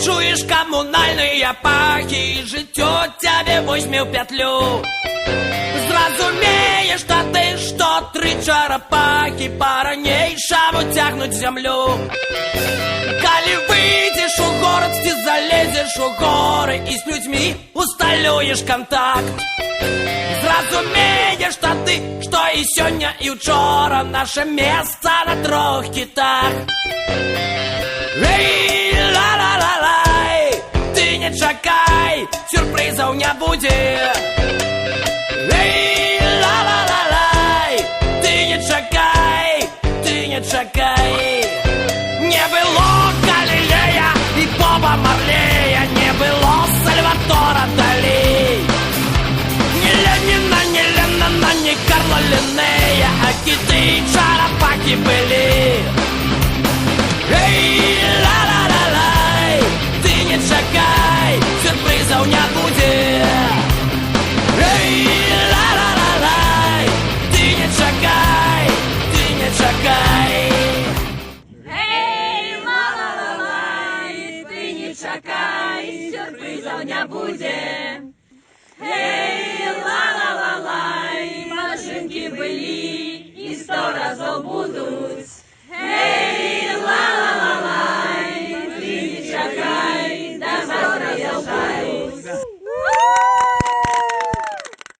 Чуєш комунальні пахи, життя тебе возьме в петлю. Зразумеешь, что ты, что три черепахи по-ранейшему тягнуть землю. Коли выйдешь у город, ты залезешь у горы и с людьми усталюешь контакт. Зразумеешь, что ты, что и сегодня, и вчера наше место на трех китах. Эй, ла-ла-ла-лай, ты не чакай, сюрпризов не будет. Эй, ла-ла-ла-лай, ты не чакай, ты не чакай. Не было Галилея и Боба Марлея, не было Сальватора Дали, ни Ленина, ни Леннона, ни Карла Линнея, а киты и черепахи были. Эй, ла-ла-ла-лай, ты не чакай, сюрпризов не будет. Эй, ла-ла-ла-лай, ты не чакай, ты не чакай. Эй, ла-ла-ла-лай, ты не чакай, сюрпризов не будет. Эй, ла-ла-ла-лай, машинки были и 100 разов будут.